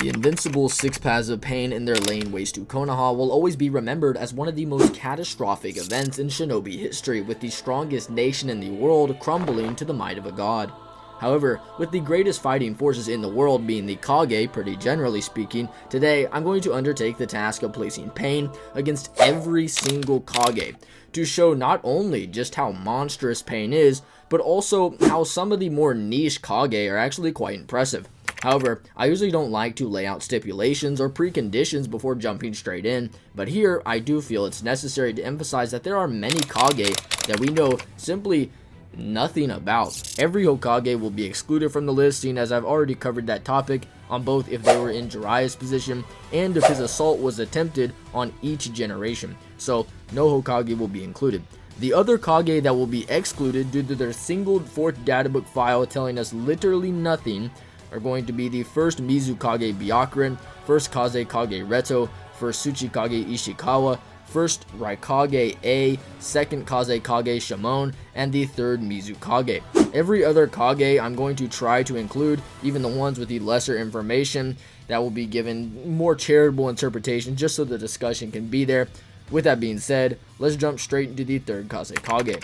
The invincible 6 paths of pain in their lane ways to Konoha will always be remembered as one of the most catastrophic events in shinobi history, with the strongest nation in the world crumbling to the might of a god. However, with the greatest fighting forces in the world being the Kage, pretty generally speaking, today I'm going to undertake the task of placing pain against every single Kage, to show not only just how monstrous pain is, but also how some of the more niche Kage are actually quite impressive. However, I usually don't like to lay out stipulations or preconditions before jumping straight in, but here I do feel it's necessary to emphasize that there are many Kage that we know simply nothing about. Every Hokage will be excluded from the list, seeing as I've already covered that topic on both if they were in Jiraiya's position and if his assault was attempted on each generation, so no Hokage will be included. The other Kage that will be excluded due to their singled 4th databook file telling us literally nothing are going to be the first Mizukage Byakuren, first Kazekage Reto, first Tsuchikage Ishikawa, first Raikage A, second Kazekage Shimon, and the third Mizukage. Every other Kage I'm going to try to include, even the ones with the lesser information that will be given more charitable interpretation just so the discussion can be there. With that being said, let's jump straight into the third Kazekage.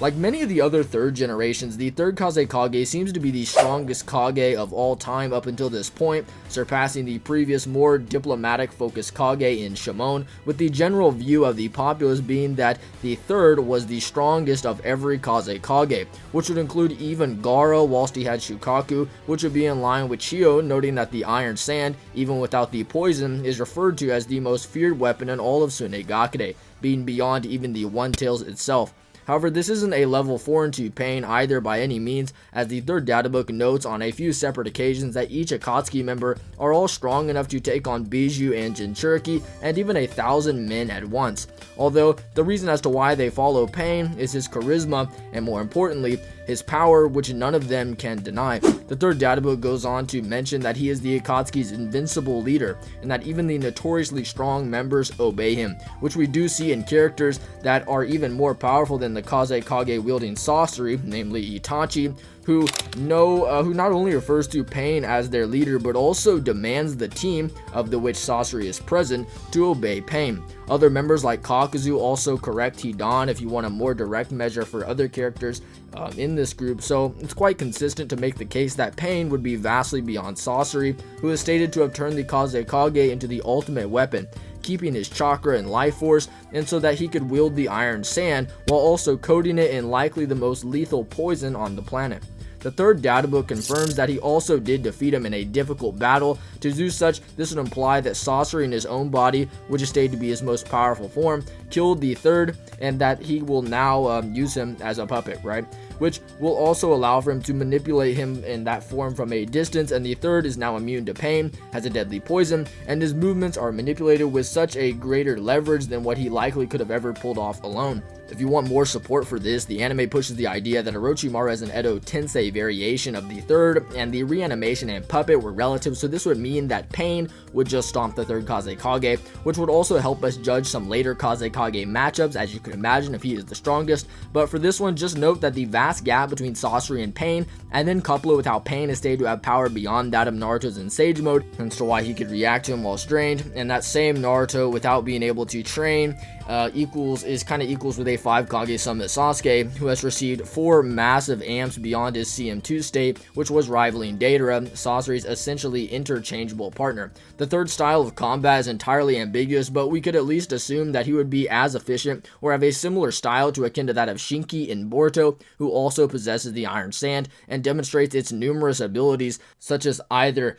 Like many of the other third generations, the third Kazekage seems to be the strongest Kage of all time up until this point, surpassing the previous more diplomatic focused Kage in Shimon, with the general view of the populace being that the third was the strongest of every Kazekage, which would include even Gaara whilst he had Shukaku, which would be in line with Chio, noting that the Iron Sand, even without the poison, is referred to as the most feared weapon in all of Tsunegakure, being beyond even the One Tails itself. However, this isn't a level foreign to pain either by any means, as the third databook notes on a few separate occasions that each Akatsuki member are all strong enough to take on Bijou and Jinchuriki and even 1,000 men at once. Although, the reason as to why they follow pain is his charisma, and more importantly, his power, which none of them can deny. The third databook goes on to mention that he is the Akatsuki's invincible leader, and that even the notoriously strong members obey him, which we do see in characters that are even more powerful than the Kazekage wielding sorcery, namely Itachi, who not only refers to Pain as their leader, but also demands the team, of the which sorcery is present, to obey Pain. Other members like Kakuzu also correct Hidan if you want a more direct measure for other characters in this group, so it's quite consistent to make the case that Pain would be vastly beyond sorcery, who is stated to have turned the Kazekage into the ultimate weapon, keeping his chakra and life force, and so that he could wield the Iron Sand while also coating it in likely the most lethal poison on the planet. The third databook confirms that he also did defeat him in a difficult battle. To do such, this would imply that sorcery in his own body, which is stated to be his most powerful form, killed the third, and that he will now use him as a puppet, right? Which will also allow for him to manipulate him in that form from a distance, and the third is now immune to pain, has a deadly poison, and his movements are manipulated with such a greater leverage than what he likely could have ever pulled off alone. If you want more support for this, the anime pushes the idea that Orochimaru is an Edo Tensei variation of the third, and the reanimation and puppet were relative, so this would mean that Pain would just stomp the third Kazekage, which would also help us judge some later Kazekage matchups, as you can imagine if he is the strongest. But for this one, just note that the vast gap between sorcery and Pain, and then couple it with how Pain is stated to have power beyond that of Naruto's in Sage Mode, hence to why he could react to him while strained, and that same Naruto without being able to train equals with a 5 Kage Summit Sasuke, who has received 4 massive amps beyond his CM2 state, which was rivaling Deidara, Sasori's essentially interchangeable partner. The third style of combat is entirely ambiguous, but we could at least assume that he would be as efficient or have a similar style to akin to that of Shinki in Boruto, who also possesses the Iron Sand and demonstrates its numerous abilities, such as either,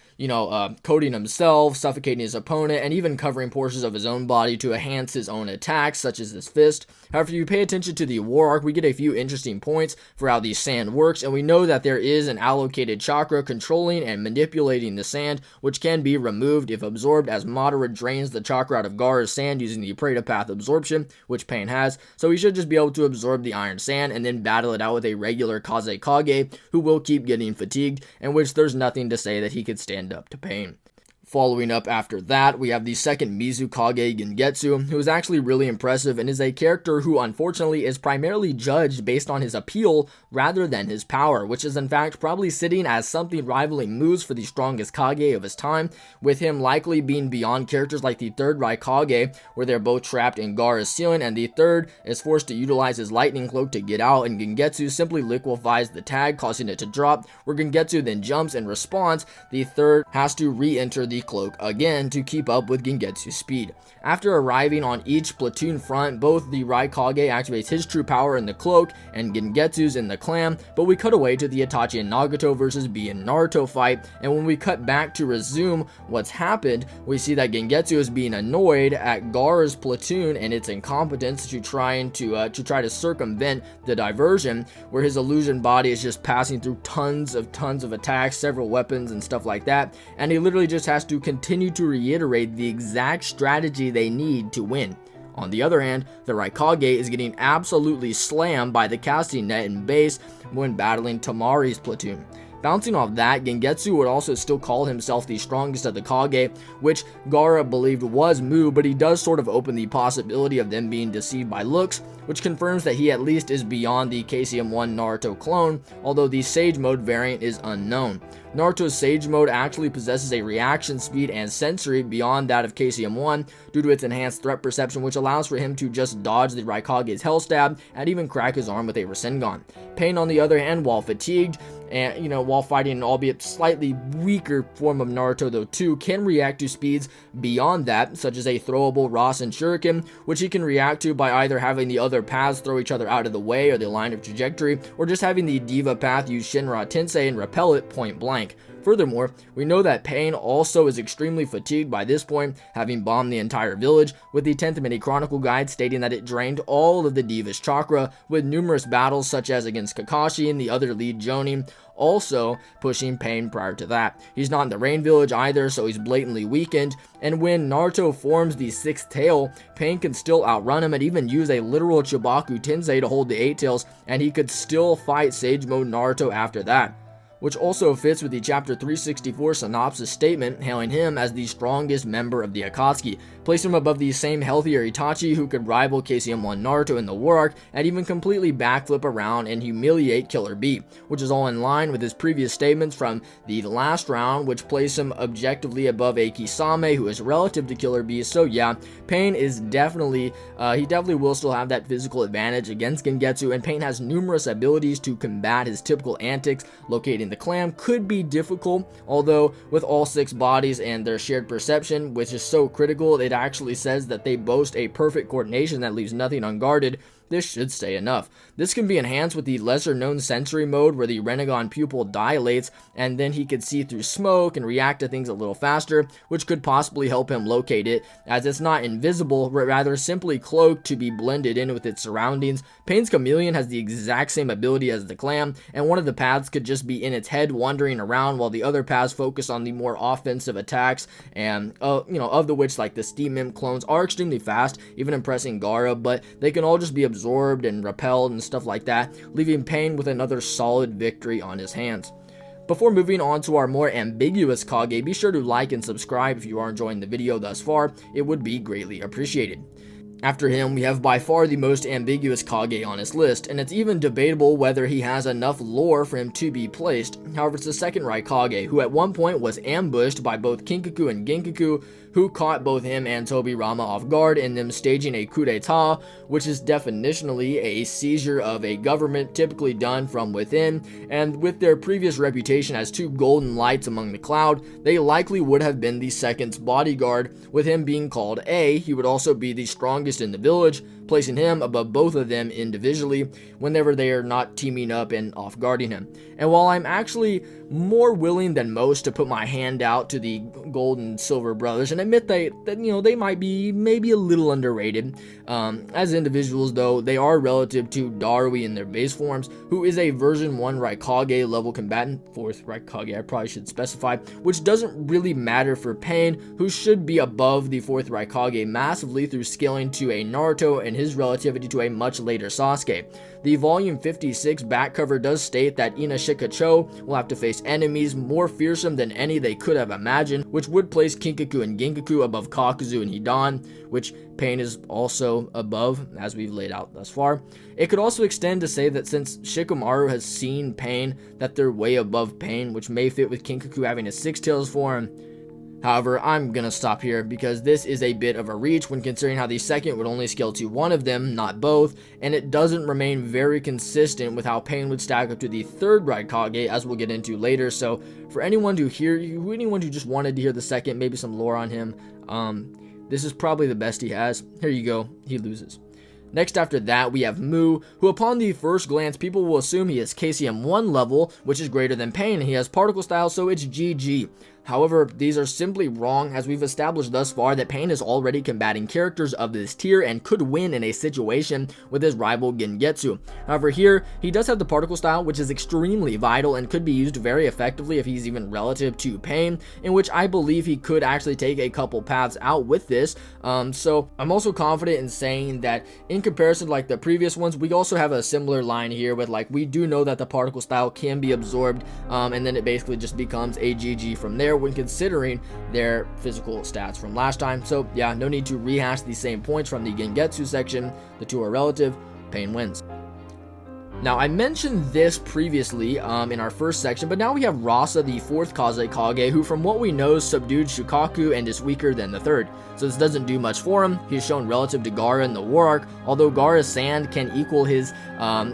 coating himself, suffocating his opponent, and even covering portions of his own body to enhance his own attacks, such as his fist. However, if you pay attention to the war arc, we get a few interesting points for how the sand works, and we know that there is an allocated chakra controlling and manipulating the sand, which can be removed if absorbed, as Madara drains the chakra out of Gaara's sand using the Preta Path absorption, which Pain has, so he should just be able to absorb the Iron Sand and then battle it out with a regular Kazekage, who will keep getting fatigued, and which there's nothing to say that he could stand up to Pain. Following up after that, we have the second Mizukage Gangetsu, who is actually really impressive and is a character who unfortunately is primarily judged based on his appeal rather than his power, which is in fact probably sitting as something rivaling moves for the strongest Kage of his time, with him likely being beyond characters like the third Raikage, where they're both trapped in Gaara's ceiling, and the third is forced to utilize his lightning cloak to get out, and Gangetsu simply liquefies the tag, causing it to drop, where Gangetsu then jumps in response. The third has to re-enter the cloak again to keep up with Gangetsu's speed. After arriving on each platoon front, both the Raikage activates his true power in the cloak and Gangetsu's in the clam, but we cut away to the Itachi and Nagato versus Bee and Naruto fight, and when we cut back to resume what's happened, we see that Gangetsu is being annoyed at Gaara's platoon and its incompetence to try to circumvent the diversion, where his illusion body is just passing through tons of attacks, several weapons and stuff like that, and he literally just has to continue to reiterate the exact strategy they need to win. On the other hand, the Raikage is getting absolutely slammed by the casting net in base when battling Tamari's platoon. Bouncing off that, Gangetsu would also still call himself the strongest of the Kage, which Gaara believed was Mu, but he does sort of open the possibility of them being deceived by looks, which confirms that he at least is beyond the KCM1 Naruto clone, although the Sage Mode variant is unknown. Naruto's Sage Mode actually possesses a reaction speed and sensory beyond that of KCM1 due to its enhanced threat perception, which allows for him to just dodge the Raikage's Hell Stab and even crack his arm with a Rasengan. Pain, on the other hand, while fatigued, and while fighting an albeit slightly weaker form of Naruto though too, can react to speeds beyond that, such as a throwable Rasen Shuriken, which he can react to by either having the other paths throw each other out of the way or the line of trajectory, or just having the Diva path use Shinra Tensei and repel it point blank. Furthermore, we know that Pain also is extremely fatigued by this point, having bombed the entire village, with the 10th Mini Chronicle guide stating that it drained all of the Diva's chakra, with numerous battles such as against Kakashi and the other lead Jonin also pushing Pain prior to that. He's not in the Rain Village either, so he's blatantly weakened, and when Naruto forms the 6th tail, Pain can still outrun him and even use a literal Chibaku Tensei to hold the 8 tails, and he could still fight Sage Mode Naruto after that, which also fits with the Chapter 364 synopsis statement hailing him as the strongest member of the Akatsuki, place him above the same healthier Itachi who could rival KCM1 Naruto in the War Arc and even completely backflip around and humiliate Killer Bee, which is all in line with his previous statements from the last round, which place him objectively above a Kisame who is relative to Killer Bee. So yeah, Pain is definitely, he definitely will still have that physical advantage against Gangetsu, and Pain has numerous abilities to combat his typical antics. Locating the clam could be difficult, although with all 6 bodies and their shared perception, which is so critical, it actually says that they boast a perfect coordination that leaves nothing unguarded. This should say enough. This can be enhanced with the lesser known sensory mode where the Renegon pupil dilates and then he could see through smoke and react to things a little faster, which could possibly help him locate it, as it's not invisible, but rather simply cloaked to be blended in with its surroundings. Pain's Chameleon has the exact same ability as the clam, and one of the paths could just be in its head wandering around while the other paths focus on the more offensive attacks, and of the which like the Steam Imp clones are extremely fast, even impressing Gaara, but they can all just be absorbed and repelled and stuff like that, leaving Pain with another solid victory on his hands. Before moving on to our more ambiguous Kage, be sure to like and subscribe if you are enjoying the video thus far. It would be greatly appreciated. After him, we have by far the most ambiguous Kage on his list, and it's even debatable whether he has enough lore for him to be placed. However, it's the second Raikage, who at one point was ambushed by both Kinkaku and Genkaku, who caught both him and Tobirama off guard in them staging a coup d'etat, which is definitionally a seizure of a government typically done from within, and with their previous reputation as 2 golden lights among the cloud, they likely would have been the second's bodyguard. With him being called A, he would also be the strongest in the village, placing him above both of them individually whenever they are not teaming up and off-guarding him. And while I'm actually more willing than most to put my hand out to the Gold and Silver brothers and admit that they might be maybe a little underrated as individuals, though they are relative to Darui in their base forms, who is a version 1 Raikage level combatant, 4th Raikage I probably should specify, which doesn't really matter for Pain, who should be above the 4th Raikage massively through scaling to a Naruto and his relativity to a much later Sasuke. The volume 56 back cover does state that Ina Shikacho will have to face enemies more fearsome than any they could have imagined, which would place Kinkaku and Genkaku above Kakuzu and Hidan, which Pain is also above, as we've laid out thus far. It could also extend to say that since Shikamaru has seen Pain, that they're way above Pain, which may fit with Kinkaku having a Six Tails form. However, I'm gonna stop here because this is a bit of a reach when considering how the second would only scale to one of them, not both, and it doesn't remain very consistent with how Pain would stack up to the third Raikage, as we'll get into later. So for anyone who just wanted to hear the second, maybe some lore on him, this is probably the best he has. Here you go, he loses. Next after that, we have Mu, who upon the first glance, people will assume he is KCM 1 level, which is greater than Pain, and he has particle style, so it's GG. However, these are simply wrong, as we've established thus far that Pain is already combating characters of this tier and could win in a situation with his rival Gangetsu. However, here, he does have the particle style, which is extremely vital and could be used very effectively if he's even relative to Pain, in which I believe he could actually take a couple paths out with this. So I'm also confident in saying that in comparison to like the previous ones, we also have a similar line here with like, we do know that the particle style can be absorbed, and then it basically just becomes a GG from there when considering their physical stats from last time. So yeah, no need to rehash the same points from the Gangetsu section. The two are relative. Pain wins. Now, I mentioned this previously in our first section, but now we have Rasa, the fourth Kazekage, who from what we know subdued Shukaku and is weaker than the third. So this doesn't do much for him. He's shown relative to Gaara in the War Arc, although Gaara's sand can equal his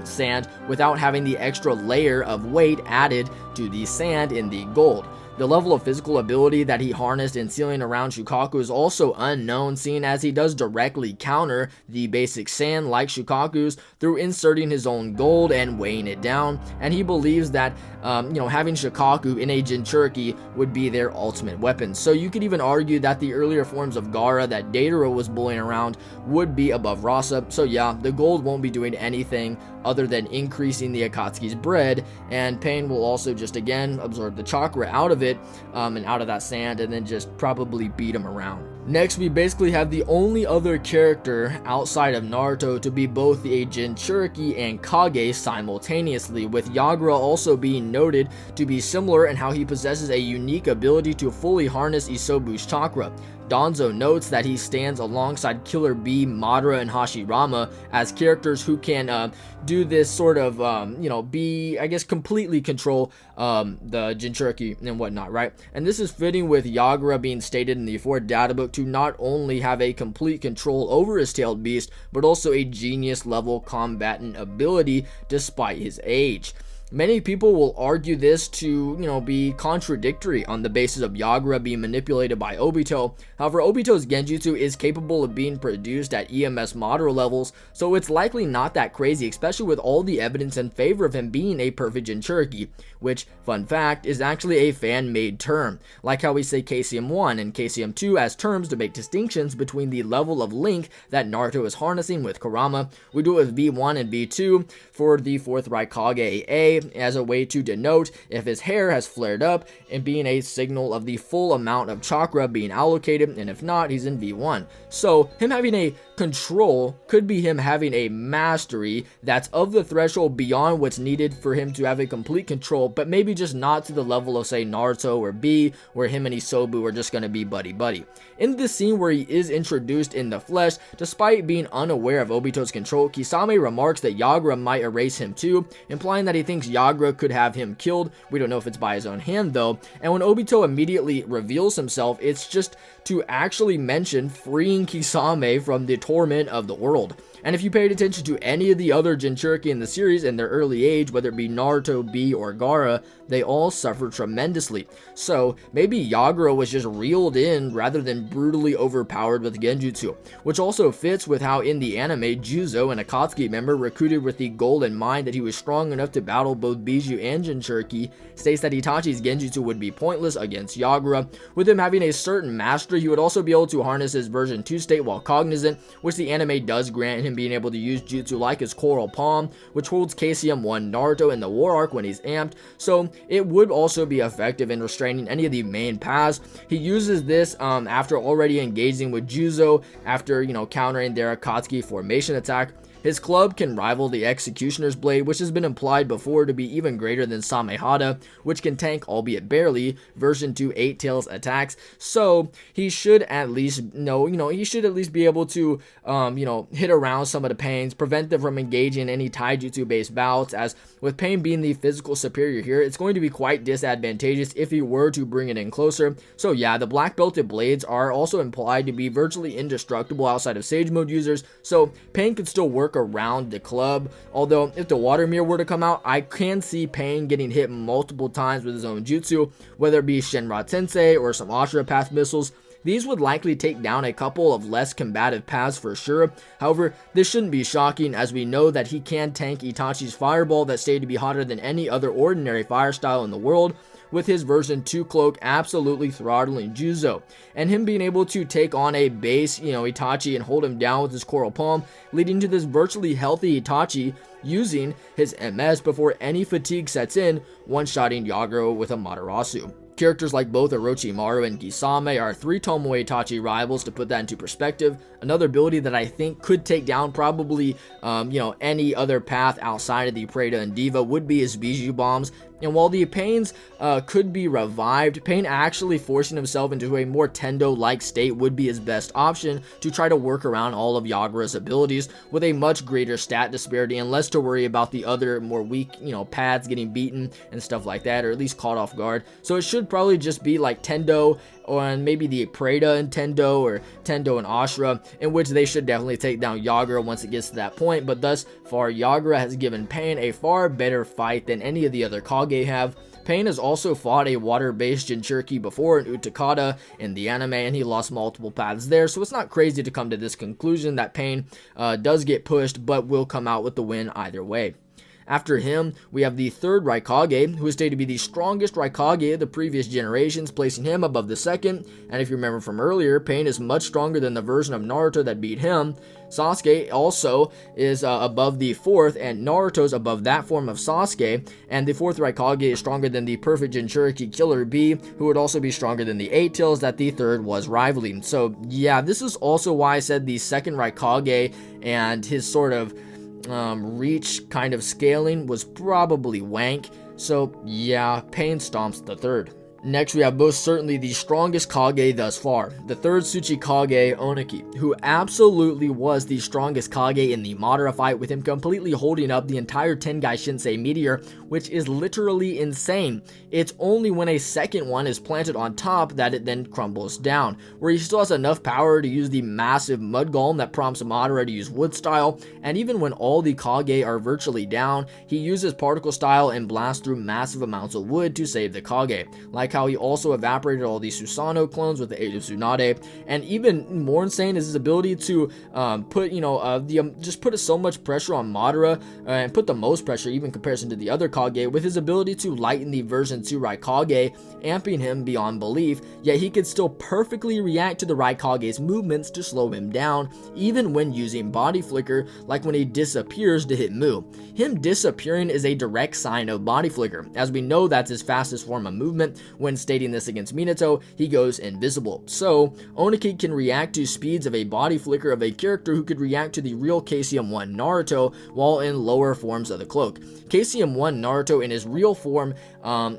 sand without having the extra layer of weight added to the sand in the gold. The level of physical ability that he harnessed in sealing around Shukaku is also unknown, seeing as he does directly counter the basic sand like Shukaku's through inserting his own gold and weighing it down, and he believes that having Shukaku in a Jinchuriki would be their ultimate weapon. So you could even argue that the earlier forms of Gaara that Deidara was bullying around would be above Rasa. So yeah, the gold won't be doing anything other than increasing the Akatsuki's bread, and Pain will also just again absorb the chakra out of it and out of that sand, and then just probably beat him around. Next, we basically have the only other character outside of Naruto to be both a Jinchuriki and Kage simultaneously, with Yagura also being noted to be similar in how he possesses a unique ability to fully harness Isobu's chakra. Donzo notes that he stands alongside Killer Bee, Madara, and Hashirama as characters who can do this sort of, completely control the Jinchuriki and whatnot, right? And this is fitting with Yagura being stated in the 4th data book to not only have a complete control over his tailed beast, but also a genius level combatant ability despite his age. Many people will argue this to, be contradictory on the basis of Yagura being manipulated by Obito. However, Obito's Genjutsu is capable of being produced at EMS Madara levels, so it's likely not that crazy, especially with all the evidence in favor of him being a perfect Jinchuriki, which, fun fact, is actually a fan-made term, like how we say KCM 1 and KCM 2 as terms to make distinctions between the level of link that Naruto is harnessing with Kurama. We do it with V1 and V2 for the 4th Raikage A, as a way to denote if his hair has flared up and being a signal of the full amount of chakra being allocated, and if not, he's in V1. So him having a control could be him having a mastery that's of the threshold beyond what's needed for him to have a complete control, but maybe just not to the level of say Naruto or B, where him and Isobu are just going to be buddy-buddy. In this scene where he is introduced in the flesh, despite being unaware of Obito's control, Kisame remarks that Yagura might erase him too, implying that he thinks Yagura could have him killed. We don't know if it's by his own hand though, and when Obito immediately reveals himself, it's just to actually mention freeing Kisame from the torment of the world. And if you paid attention to any of the other Jinchuriki in the series in their early age, whether it be Naruto, B, or Gaara, they all suffered tremendously. So maybe Yagura was just reeled in rather than brutally overpowered with Genjutsu, which also fits with how in the anime, Juzo, an Akatsuki member recruited with the goal in mind that he was strong enough to battle both Biju and Jinchuriki, states that Itachi's Genjutsu would be pointless against Yagura. With him having a certain mastery, he would also be able to harness his version 2 state while cognizant, which the anime does grant him being able to use jutsu like his Coral Palm, which holds KCM1 Naruto in the War Arc when he's amped, so it would also be effective in restraining any of the main paths. He uses this after already engaging with Juzo after, countering their Akatsuki formation attack. His club can rival the Executioner's Blade, which has been implied before to be even greater than Samehada, which can tank, albeit barely, version 2 Eight Tails attacks. So he should at least he should at least be able to, hit around some of the Pains, prevent them from engaging any taijutsu based bouts, as with Pain being the physical superior here, it's going to be quite disadvantageous if he were to bring it in closer. So yeah, the black belted blades are also implied to be virtually indestructible outside of Sage Mode users, so Pain could still work around the club. Although if the water mirror were to come out, I can see Pain getting hit multiple times with his own jutsu, whether it be Shinra Tensei or some Ashura Path missiles. These would likely take down a couple of less combative paths for sure. However, this shouldn't be shocking, as we know that he can tank Itachi's fireball that stated to be hotter than any other ordinary fire style in the world, with his version 2 cloak absolutely throttling Juzo, and him being able to take on a base, Itachi and hold him down with his Coral Palm, leading to this virtually healthy Itachi using his MS before any fatigue sets in, one-shotting Yagura with a Matarasu. Characters like both Orochimaru and Kisame are 3 Tomoe Itachi rivals. To put that into perspective, another ability that I think could take down probably any other path outside of the Preda and Diva would be his Bijou Bombs. And while the Pains could be revived, Pain actually forcing himself into a more Tendo-like state would be his best option to try to work around all of Yagura's abilities with a much greater stat disparity and less to worry about the other more weak, paths getting beaten and stuff like that, or at least caught off guard. So it should probably just be like Tendo, or maybe the Preda and Tendo, or Tendo and Ashura, in which they should definitely take down Yagura once it gets to that point. But thus far, Yagura has given Pain a far better fight than any of the other Kage have. Pain has also fought a water-based Jinchuriki before in Utakata in the anime, and he lost multiple paths there, so it's not crazy to come to this conclusion that Pain does get pushed, but will come out with the win either way. After him, we have the third Raikage, who is stated to be the strongest Raikage of the previous generations, placing him above the second. And if you remember from earlier, Pain is much stronger than the version of Naruto that beat him. Sasuke also is above the fourth, and Naruto's above that form of Sasuke. And the fourth Raikage is stronger than the perfect Jinchuriki Killer Bee, who would also be stronger than the Eight Tails that the third was rivaling. So yeah, this is also why I said the second Raikage and his sort of reach kind of scaling was probably wank. So yeah, Pain stomps the third. Next, we have most certainly the strongest Kage thus far, the third Tsuchikage, Ohnoki, who absolutely was the strongest Kage in the Madara fight, with him completely holding up the entire Tengai Shinsei meteor, which is literally insane. It's only when a second one is planted on top that it then crumbles down, where he still has enough power to use the massive mud golem that prompts Madara to use wood style, and even when all the Kage are virtually down, he uses particle style and blasts through massive amounts of wood to save the Kage, like how he also evaporated all the Susanoo clones with the aid of Tsunade. And even more insane is his ability to just put so much pressure on Madara, and put the most pressure even in comparison to the other Kage, with his ability to lighten the version 2 Raikage, amping him beyond belief, yet he could still perfectly react to the Raikage's movements to slow him down, even when using body flicker, like when he disappears to hit Mu. Him disappearing is a direct sign of body flicker, as we know that's his fastest form of movement. When stating this against Minato, he goes invisible. So Ohnoki can react to speeds of a body flicker of a character who could react to the real KCM1 Naruto while in lower forms of the cloak. KCM1 Naruto in his real form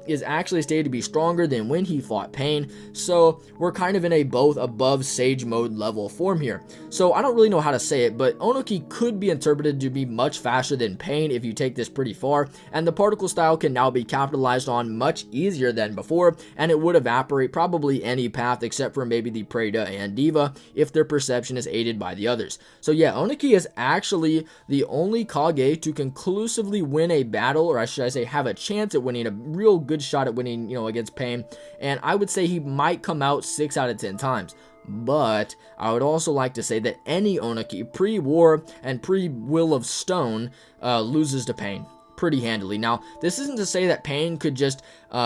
is actually stated to be stronger than when he fought Pain, so we're kind of in a both above Sage Mode level form here. So I don't really know how to say it, but Ohnoki could be interpreted to be much faster than Pain if you take this pretty far, and the particle style can now be capitalized on much easier than before, and it would evaporate probably any path except for maybe the Preda and Diva if their perception is aided by the others. So yeah, Ohnoki is actually the only Kage to conclusively win a battle, or should I say have a chance at winning, a real good shot at winning, against Pain, and I would say he might come out 6 out of 10 times. But I would also like to say that any Ohnoki pre-war and pre-Will of Stone loses to Pain pretty handily. Now, this isn't to say that Pain could just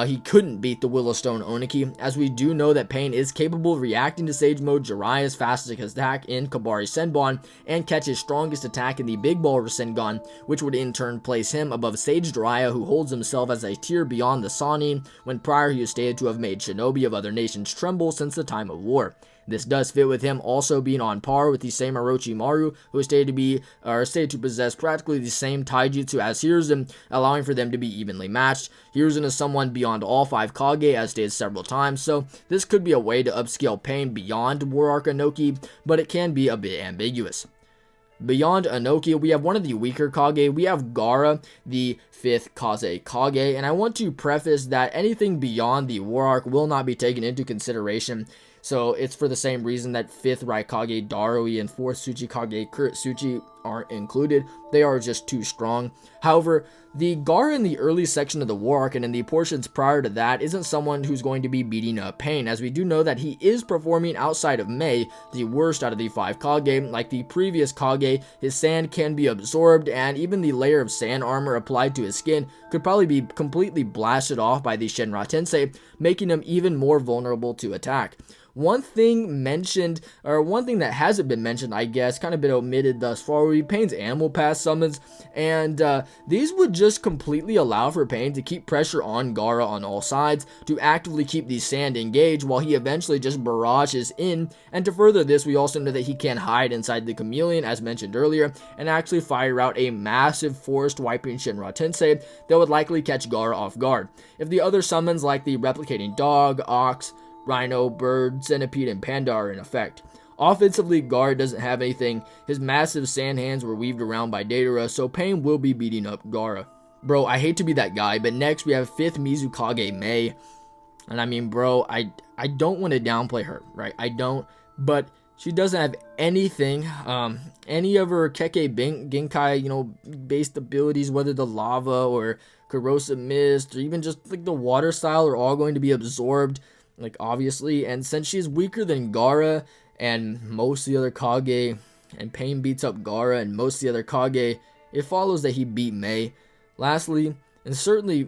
he couldn't beat the Willowstone Ohnoki, as we do know that Pain is capable of reacting to Sage Mode Jiraiya's fastest attack in Kabari Senbon, and catch his strongest attack in the Big Ball Rasengan, which would in turn place him above Sage Jiraiya, who holds himself as a tier beyond the Sannin, when prior he was stated to have made shinobi of other nations tremble since the time of war. This does fit with him also being on par with the same Orochimaru, who is stated to possess practically the same taijutsu as Hiruzen, allowing for them to be evenly matched. Hiruzen is someone beyond all 5 Kage, as stated several times, so this could be a way to upscale Pain beyond War Arc Ohnoki, but it can be a bit ambiguous. Beyond Ohnoki, we have one of the weaker Kage. We have Gaara, the 5th Kazekage, and I want to preface that anything beyond the War Arc will not be taken into consideration. So it's for the same reason that 5th Raikage Darui and 4th Tsuchikage Kuretsuchi aren't included. They are just too strong. However, the Gaara in the early section of the War Arc and in the portions prior to that isn't someone who's going to be beating up Pain, as we do know that he is performing outside of Mei, the worst out of the 5 Kage. Like the previous Kage, his sand can be absorbed, and even the layer of sand armor applied to his skin could probably be completely blasted off by the Shinra Tensei, making him even more vulnerable to attack. One thing that hasn't been mentioned, I guess, kind of been omitted thus far, would be Pain's Animal Pass summons, and these would just completely allow for Pain to keep pressure on Gaara on all sides, to actively keep the sand engaged while he eventually just barrages in, and to further this, we also know that he can hide inside the chameleon, as mentioned earlier, and actually fire out a massive forest-wiping Shinra Tensei that would likely catch Gaara off guard. If the other summons like the replicating dog, ox, rhino, bird, centipede, and panda are in effect. Offensively, Gaara doesn't have anything. His massive sand hands were weaved around by Datara, so Pain will be beating up Gaara. Bro, I hate to be that guy, but next we have 5th Mizukage Mei. And I mean, bro, I don't want to downplay her, right? I don't, but she doesn't have anything, any of her Keke Genkai, based abilities, whether the lava or corrosive mist, or even just like the water style, are all going to be absorbed, like obviously, and since she's weaker than Gaara and most of the other Kage, and Pain beats up Gaara and most of the other Kage, it follows that he beat Mei. Lastly, and certainly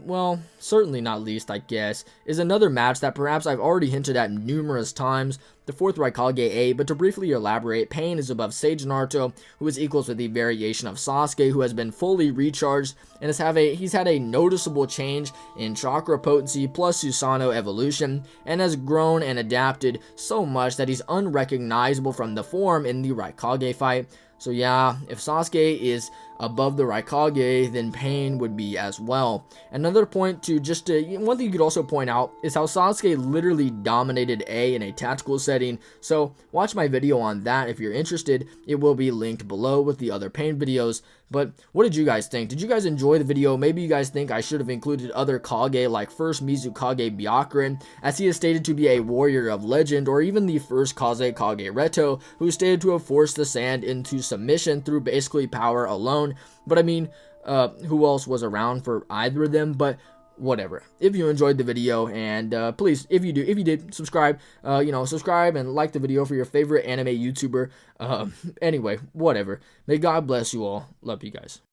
not least, I guess, is another match that perhaps I've already hinted at numerous times, the 4th Raikage A, but to briefly elaborate, Pain is above Sage Naruto, who is equals with the variation of Sasuke, who has been fully recharged, and he's had a noticeable change in chakra potency plus Susanoo evolution, and has grown and adapted so much that he's unrecognizable from the form in the Raikage fight. So yeah, if Sasuke is above the Raikage, then Pain would be as well. Another point one thing you could also point out is how Sasuke literally dominated A in a tactical setting, so watch my video on that if you're interested. It will be linked below with the other Pain videos. But what did you guys think? Did you guys enjoy the video? Maybe you guys think I should have included other Kage like first Mizukage Byakuren, as he is stated to be a warrior of legend, or even the first Kazekage Reto, who is stated to have forced the sand into submission through basically power alone. But I mean, who else was around for either of them? But whatever. If you enjoyed the video, and please, if you did, subscribe. Subscribe and like the video for your favorite anime YouTuber. Anyway, whatever. May God bless you all. Love you guys.